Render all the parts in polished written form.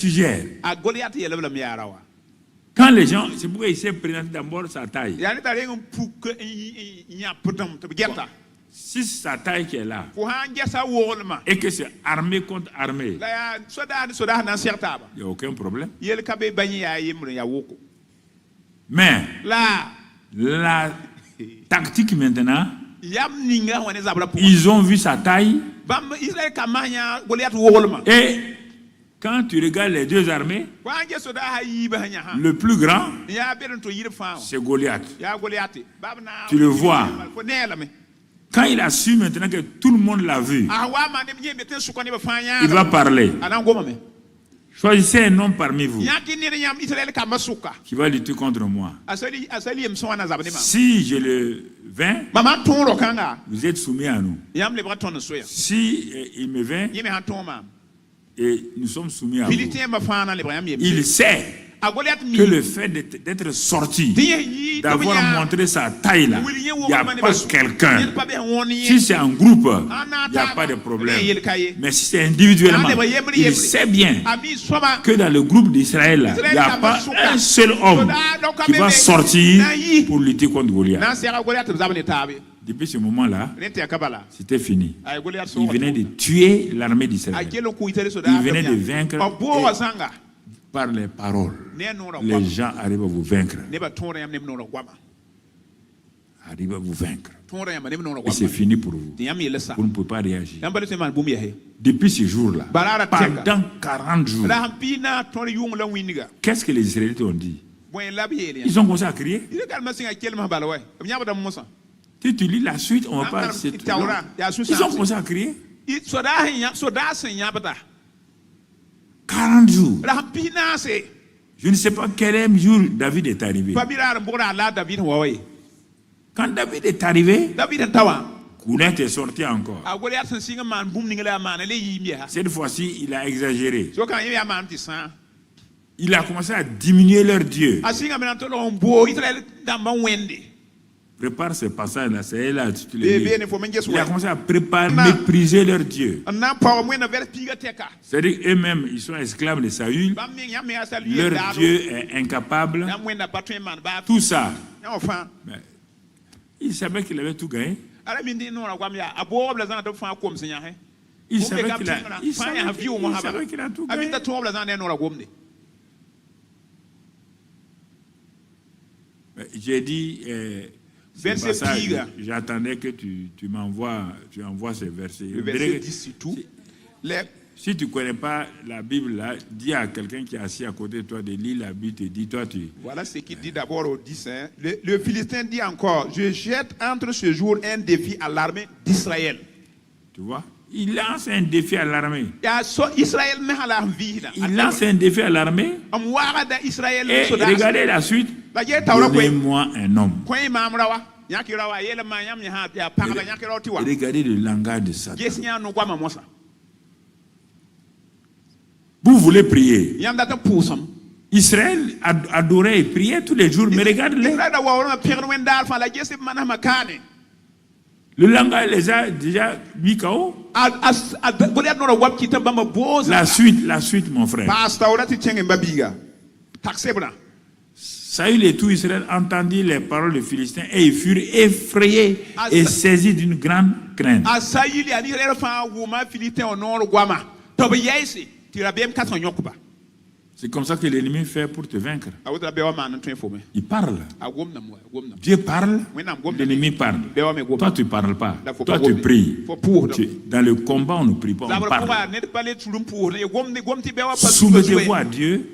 tu gères. Quand les gens, c'est pourquoi il s'est présenté d'abord sa taille. Si sa taille qui est là, et que c'est armée contre armée, il n'y a aucun problème. Mais la tactique maintenant, ils ont vu sa taille. Et quand tu regardes les deux armées, le plus grand, c'est Goliath. Tu le vois. Quand il a su maintenant que tout le monde l'a vu, il va parler. Choisissez un homme parmi vous qui va lutter contre moi. Si je le vainc, vous êtes soumis à nous. Si il me vainc, et nous sommes soumis à vous. Il sait que le fait d'être sorti, d'avoir montré sa taille là, il n'y a pas quelqu'un. Si c'est un groupe, il n'y a pas de problème. Mais si c'est individuellement, il sait bien que dans le groupe d'Israël, il n'y a pas un seul homme qui va sortir pour lutter contre Goliath. Depuis ce moment-là, c'était fini. Il venait de tuer l'armée d'Israël. Il venait de vaincre. Par les paroles, les gens arrivent à vous vaincre. Arrivent à vous vaincre. Et c'est fini pour vous. Vous ne pouvez pas réagir. Depuis ce jour-là, pendant 40 jours, qu'est-ce que les Israélites ont dit? Ils ont commencé à crier. Si tu lis la suite, on va pas. Ils ont commencé à crier. 40 jours. Je ne sais pas quel jour David est arrivé. Quand David est arrivé, Goliath est sorti encore. Cette fois-ci, il a exagéré. Il a commencé à diminuer leur Dieu. Prépare ce passage-là, c'est là. Il a commencé à préparer, mépriser leur Dieu. C'est-à-dire eux-mêmes, ils sont esclaves de Saül. Leur Dieu est incapable. Tout ça. Mais il savait qu'il avait tout gagné. Il savait qu'il a tout gagné. J'ai dit... j'attendais que tu envoies ces versets. Le verset dit surtout. Si tu ne connais pas la Bible, là, dis à quelqu'un qui est assis à côté de toi de lire la Bible, te dis, toi tu... Voilà ce qu'il dit d'abord au 10. Le Philistin dit encore, je jette entre ce jour un défi à l'armée d'Israël. Tu vois? Il lance un défi à l'armée. Il lance un défi à l'armée. Et regardez la suite. Donnez-moi un homme. Regardez le langage de Satan. Vous voulez prier. Israël adorait et priait tous les jours, mais regardez-les. Le langage les a déjà mis KO. La suite, mon frère. Saül et tout Israël entendirent les paroles des Philistins et ils furent effrayés et saisis d'une grande crainte. C'est comme ça que l'ennemi fait pour te vaincre. Il parle. Dieu parle, l'ennemi parle. Toi, tu ne parles pas. Toi, tu pries. Dans le combat, on ne prie pas, on parle. Soumettez-vous à Dieu,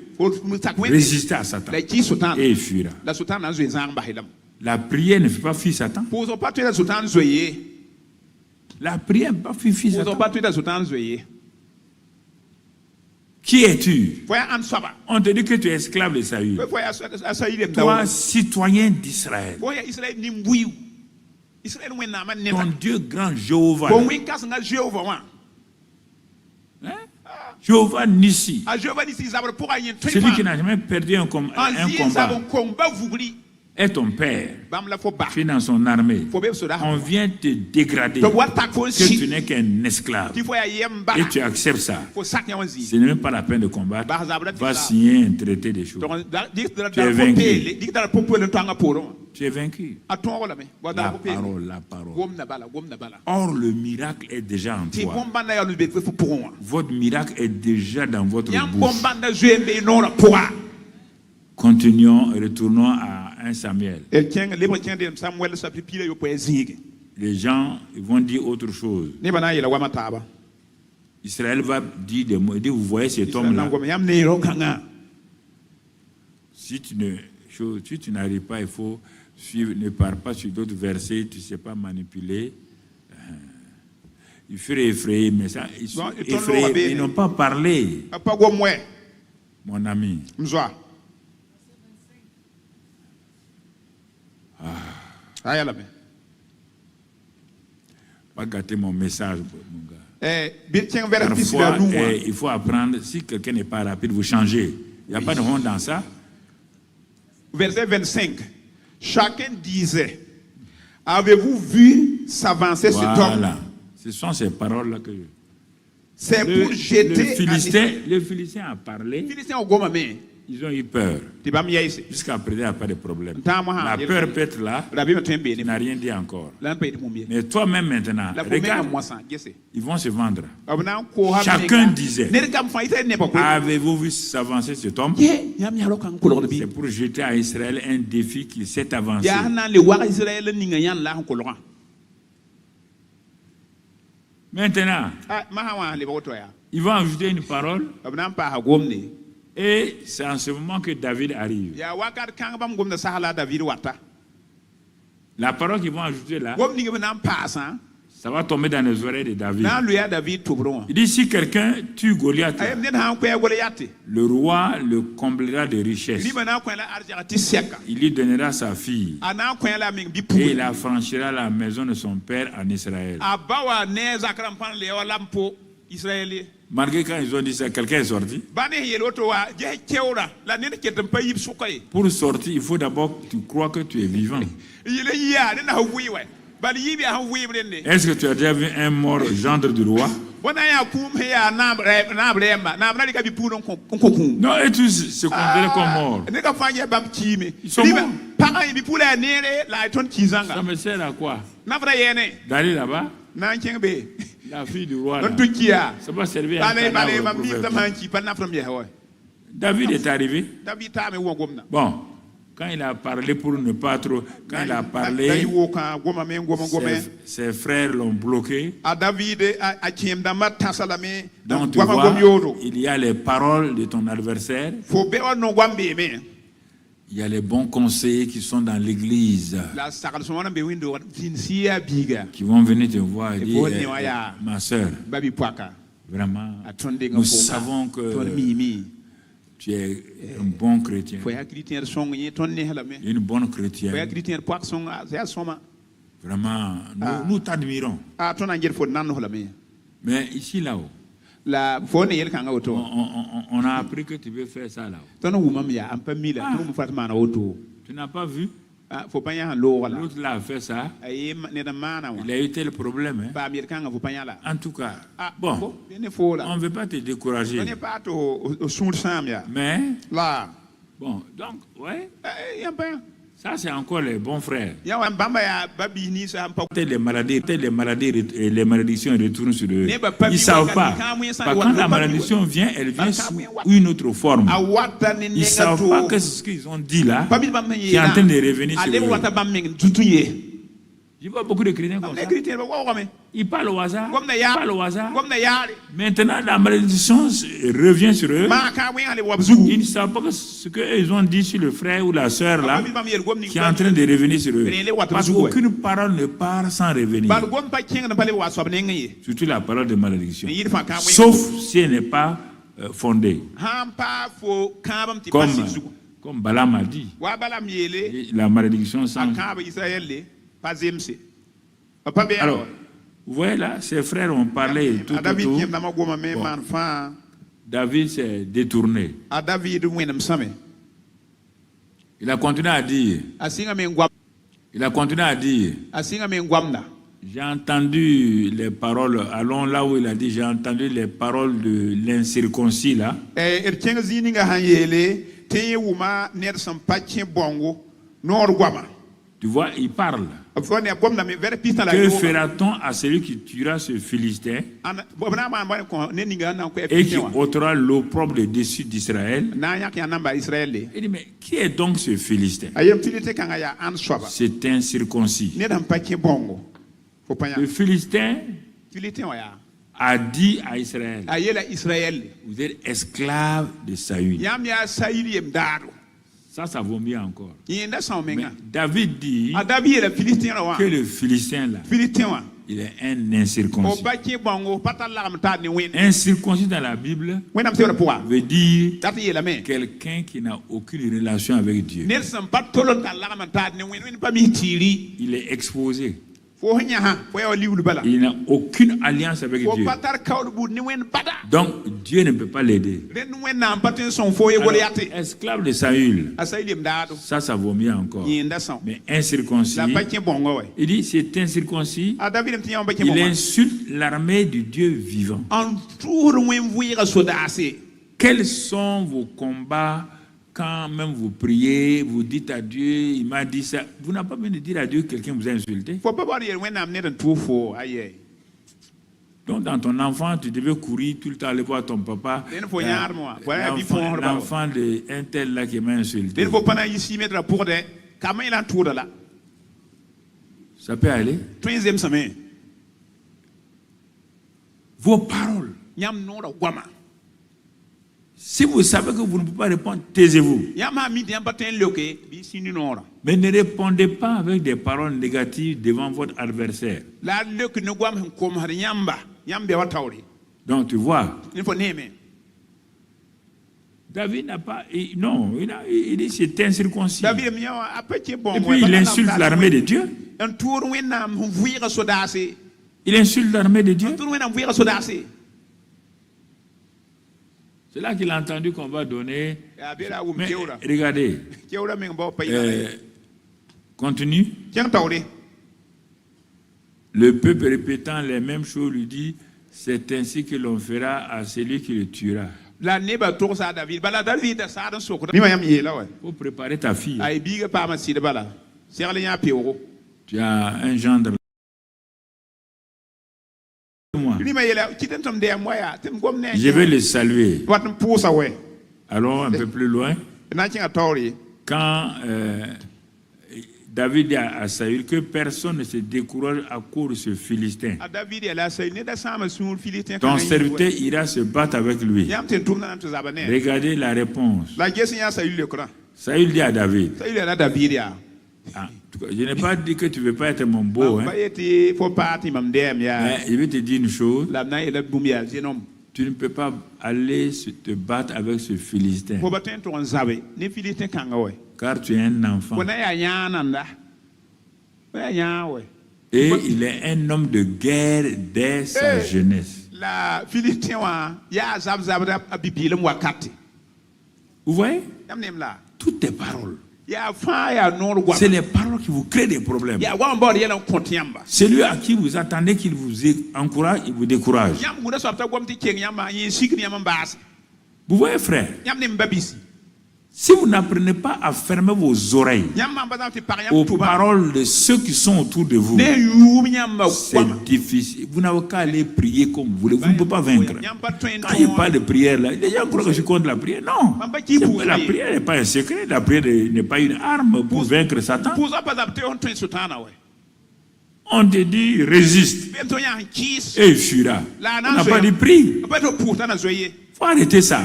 résistez à Satan, et il fuira. La prière ne fait pas fuir Satan. La prière ne fait pas fuir Satan. Qui es-tu? On te dit que tu es esclave de Saül. Toi, citoyen d'Israël. Ton Dieu grand Jéhovah. Jéhovah Nissi. Celui qui n'a jamais perdu un combat. est ton père, tu es dans son armée, on vient te dégrader, que tu n'es qu'un esclave, et tu acceptes ça, ce n'est même pas la peine de combattre, va signer un traité des choses. Tu es vaincu. Tu es vaincu. La parole. Or, le miracle est déjà en toi. Votre miracle est déjà dans votre bouche. Continuons, retournons à 1 Samuel. Les gens vont dire autre chose. Israël va dire des mots. Il dit, vous voyez cet homme-là. Si tu n'arrives pas, il faut suivre. Ne pars pas sur d'autres versets. Tu ne sais pas manipuler. Il fut effrayé, mais ça, ils sont effrayés. Ils n'ont pas parlé. Mon ami. Pas gâter mon message, mon gars. Parfois, il faut apprendre. Si quelqu'un n'est pas rapide, vous changez. Il n'y a pas de honte dans ça. Verset 25. Chacun disait, avez-vous vu s'avancer cet homme? Voilà. Ce sont ces paroles-là que c'est pour jeter. Le Philistin a parlé. Ils ont eu peur. Jusqu'à présent, il n'y a pas de problème. La peur peut être là. Il n'a rien dit encore. Mais toi-même maintenant, regarde, ils vont se vendre. Chacun disait, avez-vous vu s'avancer cet homme? C'est pour jeter à Israël un défi qu'il s'est avancé. Maintenant, ils vont ajouter une parole. Et c'est en ce moment que David arrive. La parole qu'ils vont ajouter là, ça va tomber dans les oreilles de David. Il dit, si quelqu'un tue Goliath, le roi le comblera de richesses. Il lui donnera sa fille. Et il affranchira la maison de son père en Israël. Malgré quand ils ont dit ça, quelqu'un est sorti. Pour sortir, il faut d'abord que tu crois que tu es vivant. Est-ce que tu as déjà vu un mort gendre du roi? Non, et tous se considèrent comme morts. Ils sont morts. Ça me sert à quoi? D'aller là-bas? La fille du roi, là, ça va servir à un David est arrivé. Bon, quand il a parlé pour ne pas trop... Quand il a parlé, ses frères l'ont bloqué. Donc tu vois, il y a les paroles de ton adversaire. Il y a les bons conseillers qui sont dans l'église, qui vont venir te voir et dire, ma soeur, vraiment, nous savons que tu es un bon chrétien, une bonne chrétienne. Vraiment, nous t'admirons. Mais ici, là-haut, on a appris que tu veux faire ça là. Tu n'as pas vu? L'autre là a fait ça. Il a eu tel problème. En tout cas, bon, on ne veut pas te décourager. Mais, bon, donc, ouais. Ça, c'est encore les bons frères. Les maladies et les malédictions retournent sur eux. Ils ne savent pas. Quand la malédiction vient, elle vient sous une autre forme. Ils ne savent pas que ce qu'ils ont dit là, qui est en train de revenir sur eux. Je vois beaucoup de chrétiens comme ça. Ils parlent au hasard. Maintenant, la malédiction revient sur eux. Ils ne savent pas ce qu'ils ont dit sur le frère ou la soeur là, qui est en train de revenir sur eux. Parce qu'aucune parole ne part sans revenir. Surtout la parole de malédiction. Sauf si elle n'est pas fondée. Comme Balaam a dit. La malédiction sans... Alors, vous voyez là, ses frères ont parlé tout autour. Bon. David s'est détourné. Il a continué à dire. Il a continué à dire. J'ai entendu les paroles, allons là où il a dit, j'ai entendu les paroles de l'incirconcis là. Tu vois, il parle. Que fera-t-on à celui qui tuera ce Philistin et qui ôtera l'opprobre des dessus d'Israël? Il dit, mais qui est donc ce Philistin? C'est un circoncis. Le Philistin a dit à Israël, vous êtes esclaves de Saül. Ça vaut mieux encore. Mais David dit que le Philistin là, il est un incirconcis. Incirconcis dans la Bible veut dire quelqu'un qui n'a aucune relation avec Dieu. Il est exposé. Il n'a aucune alliance avec Dieu. Donc Dieu ne peut pas l'aider. Esclave de Saül, ça vaut mieux encore. Mais incirconcis, il dit c'est incirconcis, il insulte l'armée du Dieu vivant. Quels sont vos combats? Quand même vous priez, vous dites à Dieu, il m'a dit ça. Vous n'avez pas besoin de dire à Dieu que quelqu'un vous a insulté. Donc dans ton enfant, tu devais courir tout le temps aller voir ton papa. L'enfant d'un tel là qui m'a insulté. Ça peut aller. Vos paroles. Si vous savez que vous ne pouvez pas répondre, taisez-vous. Mais ne répondez pas avec des paroles négatives devant votre adversaire. Donc tu vois, David n'a pas... Non, il dit c'est incirconcis. Et puis il insulte l'armée de Dieu. Il insulte l'armée de Dieu. C'est là qu'il a entendu qu'on va donner. Mais regardez. Continue. Le peuple répétant les mêmes choses lui dit, c'est ainsi que l'on fera à celui qui le tuera. Faut préparer ta fille. Tu as un gendre. Je vais le saluer. Allons un peu plus loin. Quand David dit à Saül que personne ne se décourage à cause de ce Philistin, ton serviteur ira se battre avec lui. Regardez la réponse. Saül dit à David, je n'ai pas dit que tu ne veux pas être mon beau. Mais je vais te dire une chose. Tu ne peux pas aller te battre avec ce Philistin. Car tu es un enfant. Et il est un homme de guerre dès sa jeunesse. Vous voyez? Toutes tes paroles. C'est les paroles qui vous créent des problèmes. Celui à qui vous attendez qu'il vous encourage, il vous décourage. Vous voyez, frère, si vous n'apprenez pas à fermer vos oreilles aux paroles de ceux qui sont autour de vous, c'est difficile. Vous n'avez qu'à aller prier comme vous voulez. Vous ne pouvez pas vaincre. Quand il parle de prière, là, les gens croient que je suis contre la prière. Non. La prière n'est pas un secret. La prière n'est pas une arme pour vaincre Satan. On te dit résiste. Et il fuira. On n'a pas dit prie. Il faut arrêter ça.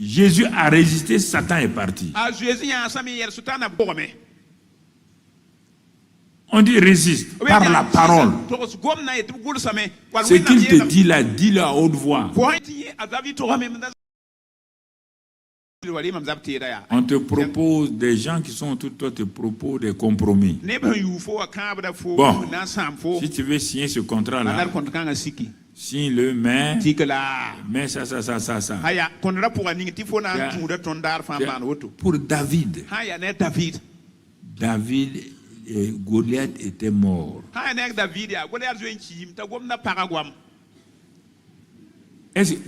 Jésus a résisté, Satan est parti. On dit résiste par la parole. Ce qu'il te dit là, dis-le à haute voix. On te propose, des gens qui sont autour de toi te proposent des compromis. Bon, si tu veux signer ce contrat-là, Si le met, mais ça. Pour David, et Goliath était mort.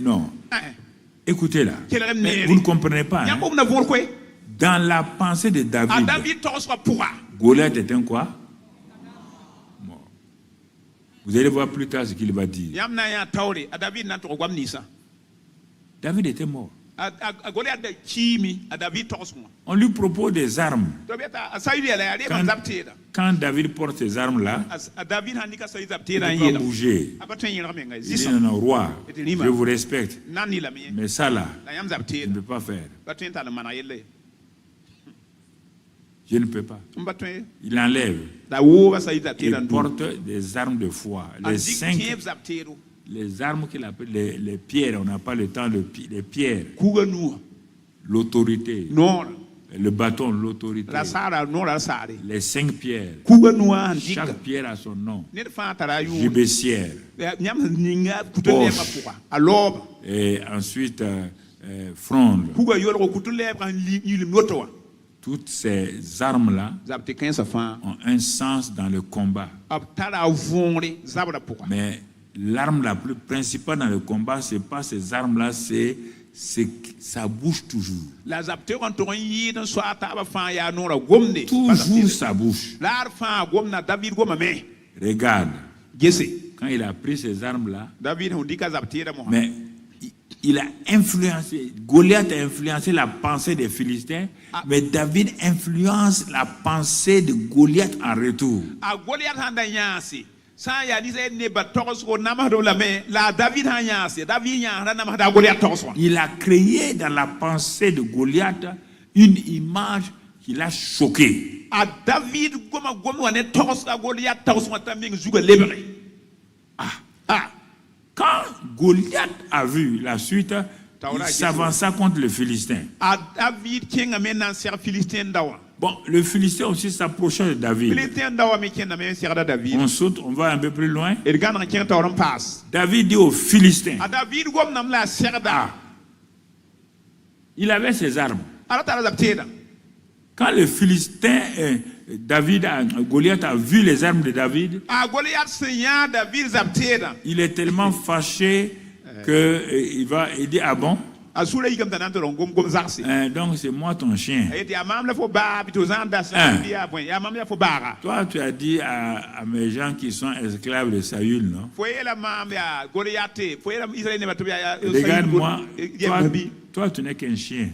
Non. Écoutez là. Vous ne comprenez pas. Hein? Dans la pensée de David, Goliath était un quoi? Mort. Vous allez voir plus tard ce qu'il va dire. David était mort. On lui propose des armes. Quand David porte ces armes-là, il ne peut pas bouger. Il dit non, roi, je vous respecte. Mais ça là, je ne peux pas faire. Je ne peux pas. Il enlève. Il porte des armes de foi. Les armes qu'il appelle les pierres, on n'a pas le temps de les pierres. L'autorité. Le bâton, l'autorité. Les 5 pierres. Chaque pierre a son nom. Gibecière. Et ensuite, fronde. Toutes ces armes-là ont un sens dans le combat. Mais l'arme la plus principale dans le combat, ce n'est pas ces armes-là, c'est ça bouge toujours. Toujours ça bouge. Regarde. Quand il a pris ces armes-là, mais il a influencé, Goliath a influencé la pensée des Philistins, mais David influence la pensée de Goliath en retour. Il a créé dans la pensée de Goliath une image qui l'a choqué. Quand Goliath a vu la suite, il s'avança contre le Philistin. Bon, le Philistin aussi s'approcha de David. On saute, on va un peu plus loin. David dit au Philistin. Il avait ses armes. Quand le Philistin, Goliath a vu les armes de David, il est tellement fâché qu'il dit ah bon? Donc c'est moi ton chien. Toi tu as dit à mes gens qui sont esclaves de Saül, non? Regarde-moi, toi tu n'es qu'un chien.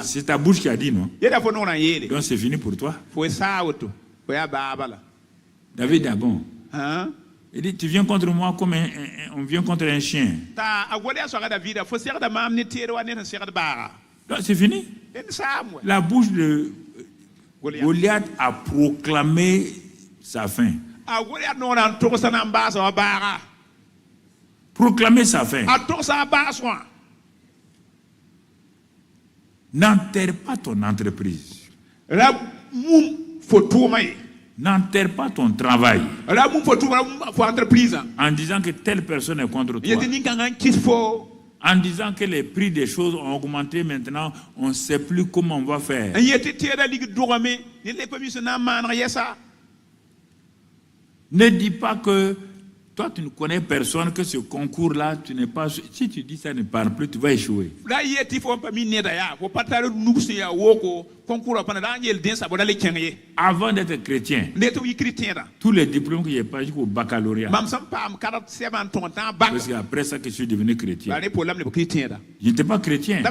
C'est ta bouche qui a dit, non? Donc c'est fini pour toi. David dit bon. Il dit, tu viens contre moi comme on vient contre un chien. Donc c'est fini. La bouche de Goliath a proclamé sa fin. Proclamer sa fin. N'enterre pas ton entreprise. N'enterre pas ton travail en disant que telle personne est contre toi. En disant que les prix des choses ont augmenté maintenant, on ne sait plus comment on va faire. Ne dis pas que toi tu ne connais personne, que ce concours-là, tu n'es pas. Si tu dis ça ne parle plus, tu vas échouer. Avant d'être chrétien, tous les diplômes que j'ai pas jusqu'au baccalauréat. Parce qu'après ça que je suis devenu chrétien. Je n'étais pas chrétien.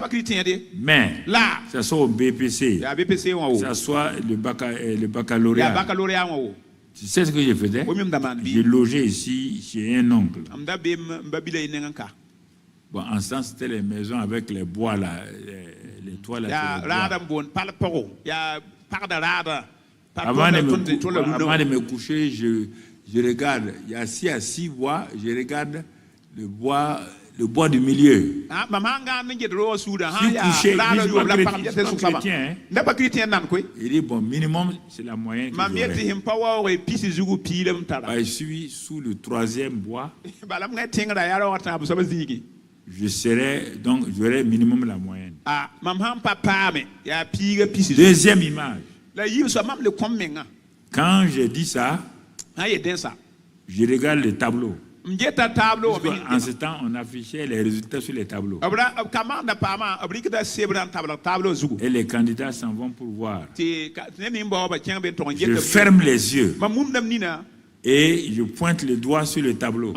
Mais ça soit au BPC, ça soit le baccalauréat. Tu sais ce que je faisais? Je logeais ici chez un oncle. Bon, en sens, c'était les maisons avec les bois là, les toits là. Avant de me coucher, je regarde. Il y a 6 bois. Je regarde le bois, le bois du milieu. Qui touchait, chrétien, il dit, bon, minimum, c'est la moyenne que je suis sous le 3e bois. Je serai, donc, j'aurai minimum la moyenne. Deuxième image. Quand j'ai dit ça, je regarde le tableau. En ce temps, on affichait les résultats sur les tableaux. Et les candidats s'en vont pour voir. Je ferme les yeux. Et je pointe le doigt sur le tableau.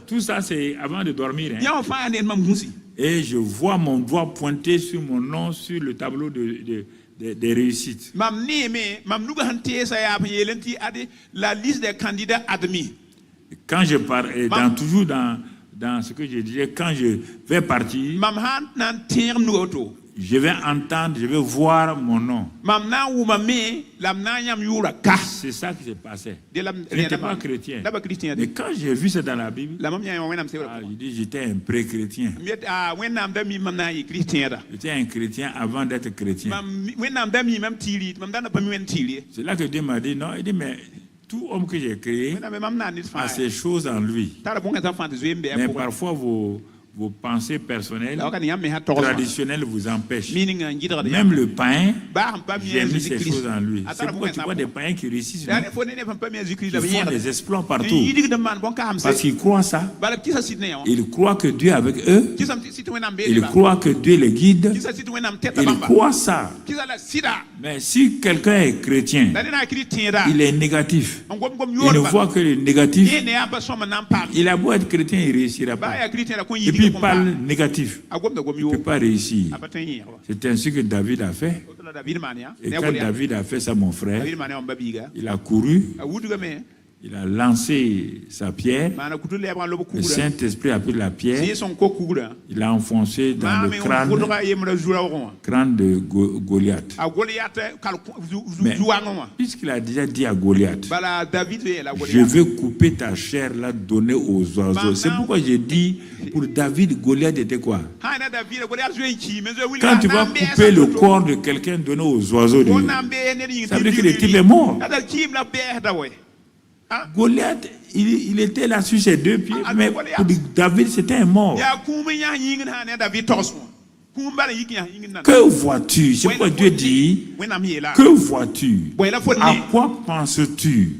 Tout ça, c'est avant de dormir. Et je vois mon doigt pointer sur mon nom sur le tableau des réussites. La liste des candidats admis. Quand je pars, toujours dans ce que je disais, quand je vais partir, je vais entendre, je vais voir mon nom. C'est ça qui s'est passé. Je n'étais pas chrétien. Mais quand j'ai vu ça dans la Bible, je dis j'étais un pré-chrétien. J'étais un chrétien avant d'être chrétien. C'est là que Dieu m'a dit, non, il dit, mais tout homme que j'ai créé a ces choses en lui. Mais parfois, vos pensées personnelles, traditionnelles vous empêchent. Même le païen, j'ai mis ces choses en lui. C'est pourquoi tu vois des païens qui réussissent. Ils font des exploits partout. Parce qu'ils croient ça. Ils croient que Dieu est avec eux. Ils croient que Dieu les guide. Ils croient ça. Mais si quelqu'un est chrétien, il est négatif. Il ne voit que le négatif. Il a beau être chrétien, il ne réussira pas. Et puis il parle négatif. Il ne peut pas réussir. C'est ainsi que David a fait. Et quand David a fait ça, mon frère, il a couru. Il a lancé sa pierre. Le Saint-Esprit a pris la pierre. Il a enfoncé dans le crâne de Goliath. Mais puisqu'il a déjà dit à Goliath, je veux couper ta chair, la donner aux oiseaux. C'est pourquoi j'ai dit, pour David, Goliath était quoi? Quand tu vas couper le corps de quelqu'un, donner aux oiseaux, ça veut dire que le type est mort. Goliath, il était là sur ses 2 pieds, mais pour David, c'était un mort. Que vois-tu? C'est pourquoi Dieu dit, que vois-tu? À quoi penses-tu?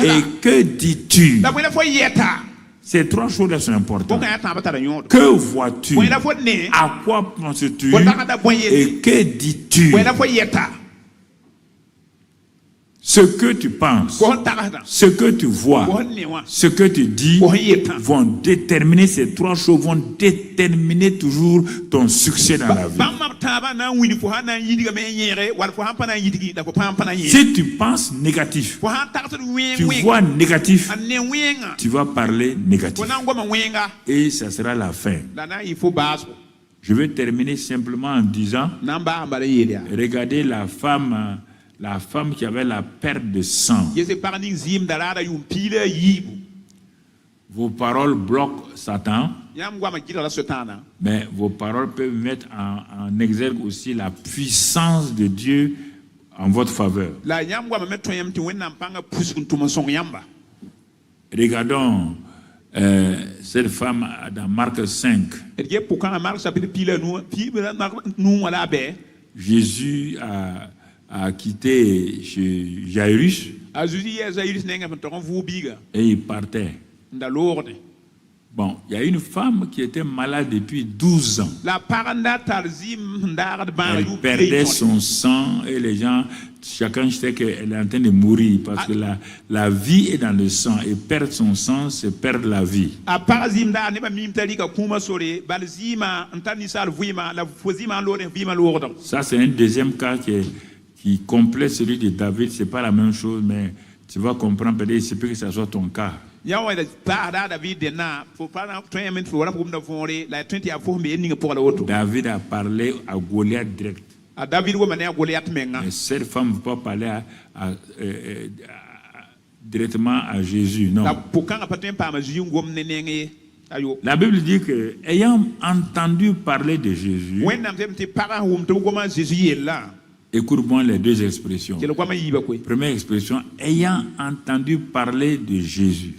Et que dis-tu? Ces 3 choses sont importantes. Que vois-tu? À quoi penses-tu? Et que dis-tu? Ce que tu penses, ce que tu vois, ce que tu dis vont déterminer, ces 3 choses vont déterminer toujours ton succès dans la vie. Si tu penses négatif, tu vois négatif, tu vas parler négatif. Et ça sera la fin. Je vais terminer simplement en disant, regardez la femme qui avait la perte de sang. Vos paroles bloquent Satan, mais vos paroles peuvent mettre en exergue aussi la puissance de Dieu en votre faveur. Regardons cette femme dans Marc 5. Jésus a quitté chez Jairus et il partait. Bon, il y a une femme qui était malade depuis 12 ans. Elle perdait son sang et les gens, chacun sait qu'elle est en train de mourir parce que la vie est dans le sang et perdre son sang, c'est perdre la vie. Ça, c'est un deuxième cas qui complète celui de David. Ce n'est pas la même chose, mais tu vas comprendre, peut-être il se peut que ce soit ton cas. David a parlé à Goliath direct. Mais cette femme ne peut pas parler directement à Jésus, non. La Bible dit que, ayant entendu parler de Jésus, écoute-moi les deux expressions. Première expression, ayant entendu parler de Jésus.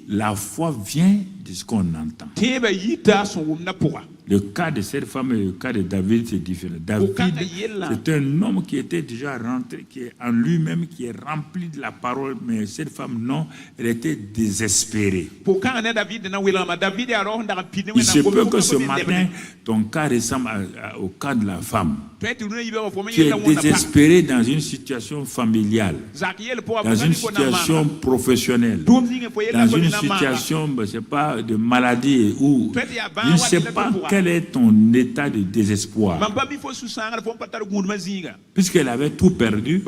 La foi vient de ce qu'on entend. Le cas de cette femme et le cas de David, c'est différent. David, c'est un homme qui était déjà rentré, qui est en lui-même, qui est rempli de la parole, mais cette femme, non, elle était désespérée. Il se peut que ce matin, ton cas ressemble au cas de la femme. Tu es désespéré dans une situation familiale, dans une situation professionnelle, dans une situation, je ne sais pas, de maladie, ou je ne sais pas quel est ton état de désespoir. Puisqu'elle avait tout perdu,